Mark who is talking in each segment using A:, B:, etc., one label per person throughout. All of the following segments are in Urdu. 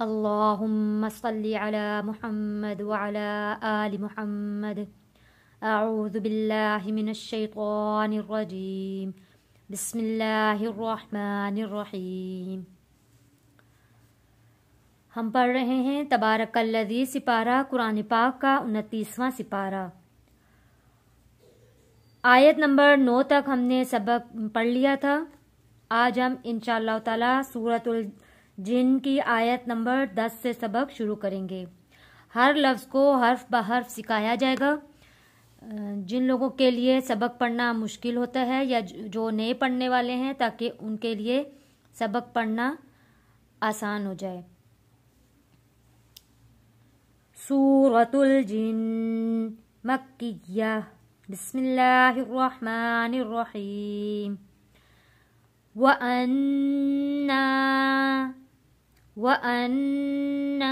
A: اللهم صل على محمد وعلى آل محمد أعوذ بالله من الشيطان الرجيم بسم الله الرحمن الرحیم۔ ہم پڑھ رہے ہیں تبارک الذی سپارہ قرآن پاک کا 29واں سپارہ۔ آیت نمبر 9 تک ہم نے سبق پڑھ لیا تھا۔ آج ہم انشاءاللہ تعالی سورۃ الجن کی آیت نمبر 10 سے سبق شروع کریں گے۔ ہر لفظ کو حرف بحرف سکھایا جائے گا۔ جن لوگوں کے لیے سبق پڑھنا مشکل ہوتا ہے یا جو نئے پڑھنے والے ہیں، تاکہ ان کے لیے سبق پڑھنا آسان ہو جائے۔ سورۃ الجن مکیہ، بسم اللہ الرحمن الرحیم۔ وَأَنَّا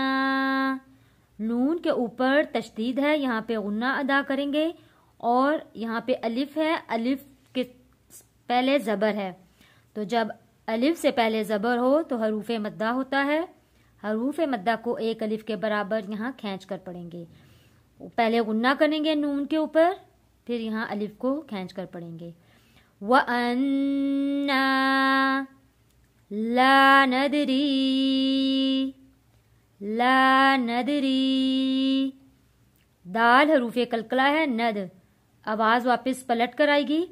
A: نون کے اوپر تشدید ہے، یہاں پہ غنہ ادا کریں گے، اور یہاں پہ الف ہے، الف کے پہلے زبر ہے، تو جب الف سے پہلے زبر ہو تو حروف مدہ ہوتا ہے۔ حروف مدہ کو ایک الف کے برابر یہاں کھینچ کر پڑھیں گے۔ پہلے غنہ کریں گے نون کے اوپر، پھر یہاں الف کو کھینچ کر پڑھیں گے۔ وَأَنَّا لَا نَدْرِي دال حروف قلقلہ ہے، ند آواز واپس پلٹ کر آئے گی۔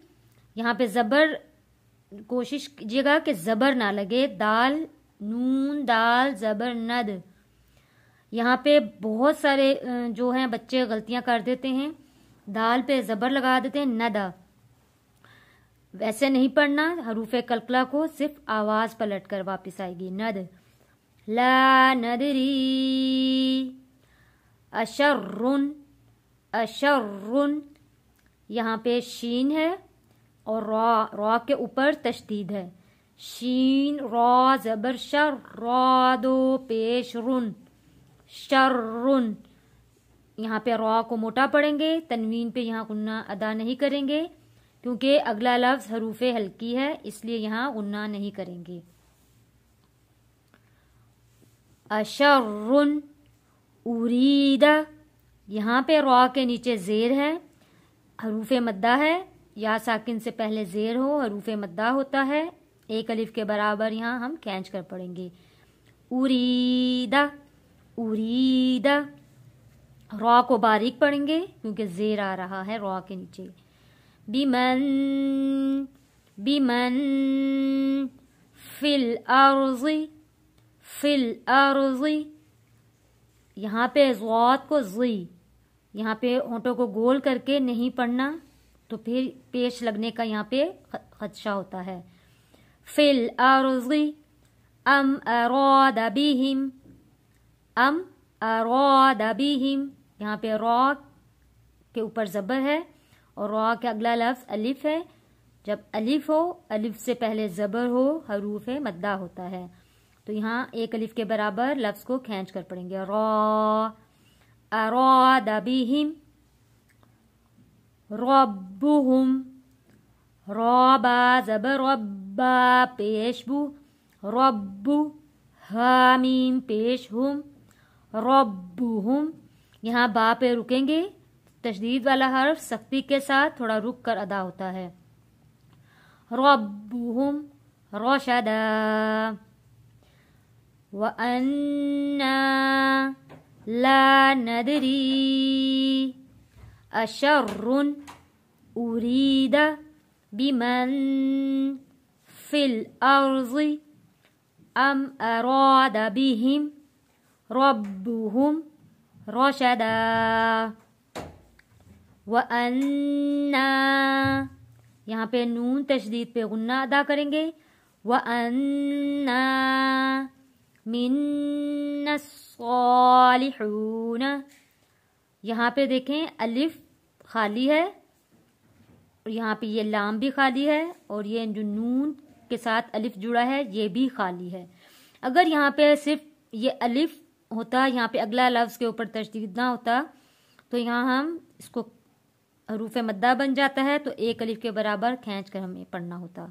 A: یہاں پہ زبر کوشش کیجیے گا کہ زبر نہ لگے، دال نون دال زبر ند۔ یہاں پہ بہت سارے جو ہیں بچے غلطیاں کر دیتے ہیں، دال پہ زبر لگا دیتے ہیں، ندا ویسے نہیں پڑھنا، حروف قلقلہ کو صرف آواز پلٹ کر واپس آئے گی، ند۔ لا ندری اشرن، اشرن یہاں پہ شین ہے اور را کے اوپر تشدید ہے، شین را زبر شر، را دو پیش رن، شرن۔ یہاں پہ را کو موٹا پڑھیں گے، تنوین پہ یہاں غنہ ادا نہیں کریں گے، کیونکہ اگلا لفظ حروف ہلکی ہے، اس لیے یہاں غنہ نہیں کریں گے۔ اشرن ارید، یہاں پہ را کے نیچے زیر ہے، حروف مدہ ہے، یا ساکن سے پہلے زیر ہو حروف مدہ ہوتا ہے، ایک الف کے برابر یہاں ہم کھینچ کر پڑھیں گے۔ ارید، ارید را کو باریک پڑھیں گے کیونکہ زیر آ رہا ہے را کے نیچے۔ بمن، بمن فی الارض، فی الارض یہاں پہ ضاد کو زی، یہاں پہ ہونٹوں کو گول کر کے نہیں پڑھنا، تو پھر پیش لگنے کا یہاں پہ خدشہ ہوتا ہے۔ فی الارض ام اراد بہم، ام اراد بہم یہاں پہ را کے اوپر زبر ہے اور را کے اگلا لفظ الف ہے، جب الف ہو الف سے پہلے زبر ہو حروف مدہ ہوتا ہے، تو یہاں ایک الف کے برابر لفظ کو کھینچ کر پڑھیں گے۔ را اراد بہم ربہم، را با زبر ربا پیش بو، رب حامیم پیش ہم، ربہم یہاں با پہ رکیں گے، تشدید والا حرف سختی کے ساتھ تھوڑا رک کر ادا ہوتا ہے۔ ربہم رشدا، وَأَنَّا لَا نَدْرِي أَشَرٌّ أُرِيدَ بِمَن فِي الْأَرْضِ أَمْ أَرَادَ بِهِمْ رَبُّهُمْ رَشَدًا۔ وَأَنَّا یہاں پہ نون تشدید پہ غنہ ادا کریں گے۔ وَأَنَّا مِنَّا الصَّالِحُونَ، یہاں پہ دیکھیں الف خالی ہے، اور یہاں پہ یہ لام بھی خالی ہے، اور یہ جو نون کے ساتھ الف جڑا ہے یہ بھی خالی ہے۔ اگر یہاں پہ صرف یہ الف ہوتا، یہاں پہ اگلا لفظ کے اوپر تشدید نہ ہوتا، تو یہاں ہم اس کو حروف مدہ بن جاتا ہے، تو ایک الف کے برابر کھینچ کر ہمیں پڑھنا ہوتا۔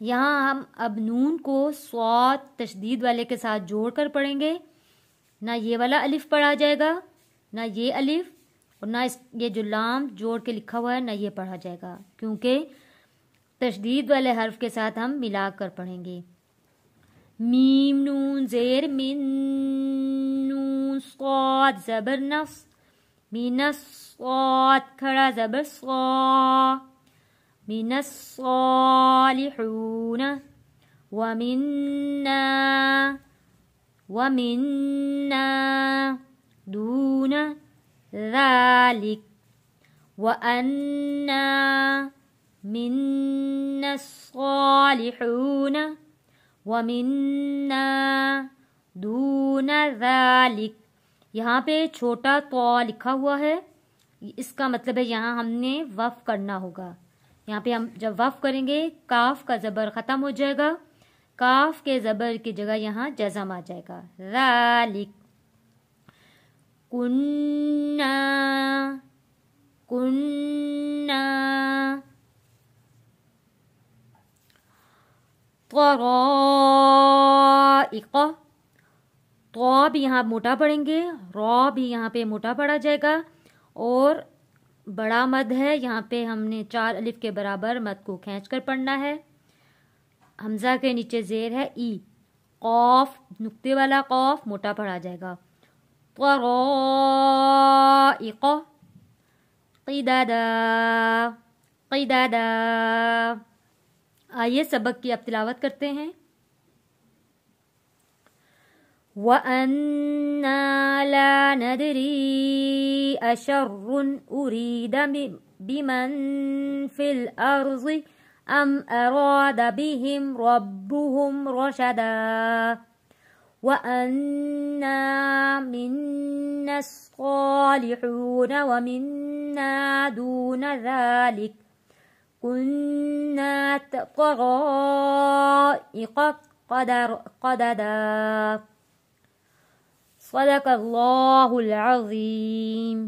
A: یہاں ہم اب نون کو صاد تشدید والے کے ساتھ جوڑ کر پڑھیں گے، نہ یہ والا الف پڑھا جائے گا، نہ یہ الف، اور نہ یہ جو لام جوڑ کے لکھا ہوا ہے نہ یہ پڑھا جائے گا، کیونکہ تشدید والے حرف کے ساتھ ہم ملا کر پڑھیں گے۔ میم نون زیر من، نون صاد زبر نص، من الصاد کھڑا زبر صا، من الصالحون، ومنا، ومنا دون ذلك، وأنا منا الصالحون، ومنا دون ذلك۔ یہاں پہ چھوٹا تو لکھا ہوا ہے، اس کا مطلب ہے یہاں ہم نے وقف کرنا ہوگا۔ یہاں پہ ہم جب وقف کریں گے کاف کا زبر ختم ہو جائے گا، کاف کے زبر کی جگہ یہاں جزم آ جائے گا۔ ذالک، کننا، کننا، طرائق، تو بھی یہاں موٹا پڑھیں گے، را بھی یہاں پہ موٹا پڑھا جائے گا، اور بڑا مد ہے یہاں پہ ہم نے 4 الف کے برابر مد کو کھینچ کر پڑھنا ہے۔ حمزہ کے نیچے زیر ہے ای، قاف نقطے والا قاف موٹا پڑھا جائے گا۔ طرائق قددا، قددا۔ آئیے سبق کی اب تلاوت کرتے ہیں۔ وَأَنَّا لَا نَدْرِي أَشَرٌّ أُرِيدَ بِمَنْ فِي الْأَرْضِ أَمْ أَرَادَ بِهِمْ رَبُّهُمْ رَشَدًا وَأَنَّا مِنَّا الصَّالِحُونَ وَمِنَّا دُونَ ذَلِكَ كُنَّا طَرَائِقَ قَدَدًا۔ صدق اللہ العظیم۔